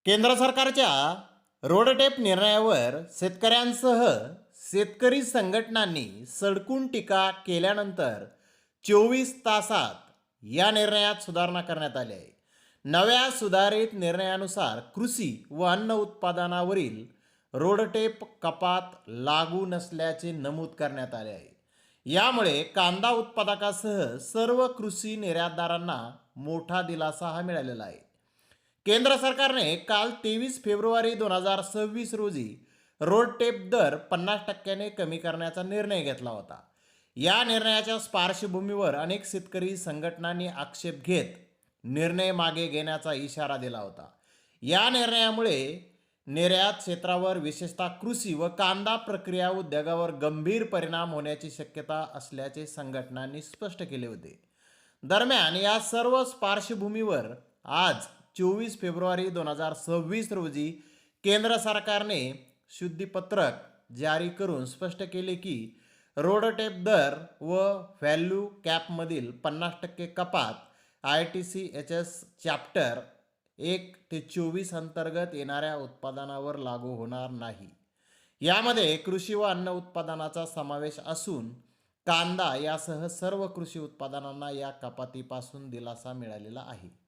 केंद्र सरकारच्या रोडटेप निर्णयावर शेतकऱ्यांसह शेतकरी संघटनांनी सडकून टीका केल्यानंतर 24 तासात या निर्णयात सुधारणा करण्यात आली आहे. नव्या सुधारित निर्णयानुसार कृषी व अन्न उत्पादनावरील रोडटेप कपात लागू नसल्याचे नमूद करण्यात आले आहे. यामुळे कांदा उत्पादकासह सर्व कृषी निर्यातदारांना मोठा दिलासा मिळालेला आहे. केंद्र सरकारने काल 23 फेब्रुवारी 2026 रोजी रोड टेप दर 50% कमी करण्याचा निर्णय घेतला होता. या निर्णयाच्या पार्श्वभूमीवर अनेक शेतकरी संघटनांनी आक्षेप घेत निर्णय मागे घेण्याचा इशारा दिला होता. या निर्णयामुळे निर्यात क्षेत्रावर विशेषतः कृषी व कांदा प्रक्रिया उद्योगावर गंभीर परिणाम होण्याची शक्यता असल्याचे संघटनांनी स्पष्ट केले होते. दरम्यान या सर्व पार्श्वभूमीवर आज 24 फेब्रुवारी 2026 रोजी केंद्र सरकारने शुद्धीपत्रक जारी करून स्पष्ट केले की रोडटेप दर व व्हॅल्यू कॅपमधील 50% कपात ITCHS चॅप्टर 1 ते 24 अंतर्गत येणाऱ्या उत्पादनावर लागू होणार नाही. यामध्ये कृषी व अन्न उत्पादनाचा समावेश असून कांदा यासह सर्व कृषी उत्पादनांना या कपातीपासून दिलासा मिळालेला आहे.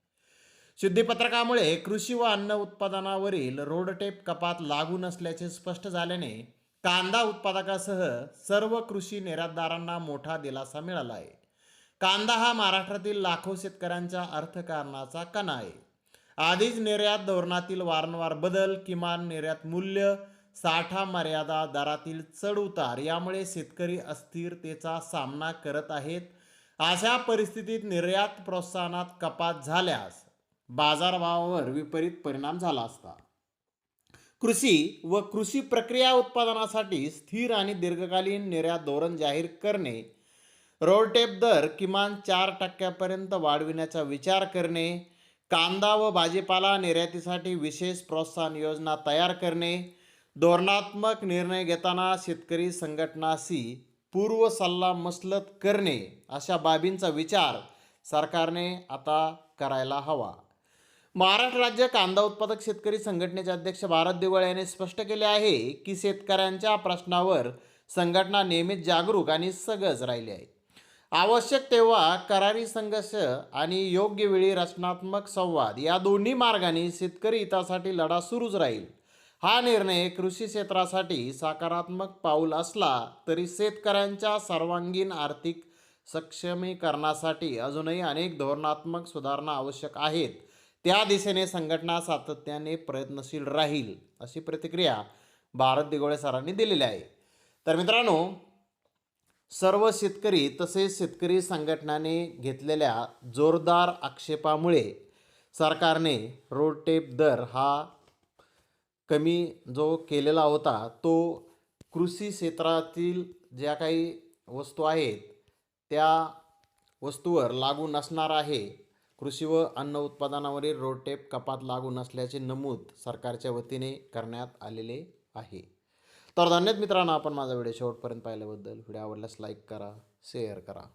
शुद्धीपत्रकामुळे कृषी व अन्न उत्पादनावरील रोडटेप कपात लागू नसल्याचे स्पष्ट झाल्याने कांदा उत्पादकासह सर्व कृषी निर्यातदारांना मोठा दिलासा मिळाला आहे. कांदा हा महाराष्ट्रातील लाखो शेतकऱ्यांच्या अर्थकारणाचा कणा आहे. आधीच निर्यात धोरणातील वारंवार बदल, किमान निर्यात मूल्य, साठा मर्यादा, दरातील चढउतार यामुळे शेतकरी अस्थिरतेचा सामना करत आहेत. अशा परिस्थितीत निर्यात प्रोत्साहनात कपात झाल्यास बाजारभावावर विपरीत परिणाम झाला असता. कृषी व कृषी प्रक्रिया उत्पादनासाठी स्थिर आणि दीर्घकालीन निर्यात धोरण जाहीर करणे, रोडटेप दर किमान 4% वाढविण्याचा विचार करणे, कांदा व भाजीपाला निर्यातीसाठी विशेष प्रोत्साहन योजना तयार करणे, धोरणात्मक निर्णय घेताना शेतकरी संघटनाशी पूर्व सल्ला मसलत करणे अशा बाबींचा विचार सरकारने आता करायला हवा. महाराष्ट्र राज्य कांदा उत्पादक शेतकरी संघटनेचे अध्यक्ष भारत दिघोळे यांनी स्पष्ट केले आहे की शेतकऱ्यांच्या प्रश्नावर संघटना नेहमीच जागरूक आणि सजग राहिली आहे. आवश्यक तेव्हा करारी संघर्ष आणि योग्य वेळी रचनात्मक संवाद या दोन्ही मार्गाने शेतकरी हितासाठी लढा सुरूच राहील. हा निर्णय कृषी क्षेत्रासाठी सकारात्मक पाऊल असला तरी शेतकऱ्यांच्या सर्वांगीण आर्थिक सक्षमीकरणासाठी अजूनही अनेक धोरणात्मक सुधारणा आवश्यक आहेत. त्या दिशेने संघटना सातत्याने प्रयत्नशील राहील अशी प्रतिक्रिया भारत दिघोळे सरांनी दिलेली आहे. तर मित्रांनो, सर्व शेतकरी तसेच शेतकरी संघटनाने घेतलेल्या जोरदार आक्षेपामुळे सरकारने रोडटेप दर हा कमी जो केलेला होता तो कृषी क्षेत्रातील ज्या काही वस्तू आहेत त्या वस्तूवर लागू नसणार आहे. कृषी व अन्न उत्पादनावरील रोडटेप कपात लागू नसल्याचे नमूद सरकारच्या वतीने करण्यात आलेले आहे. तर धन्यवाद मित्रांनो, आपण माझा व्हिडिओ शेवटपर्यंत पाहिल्याबद्दल. व्हिडिओ आवडल्यास लाईक करा, शेअर करा.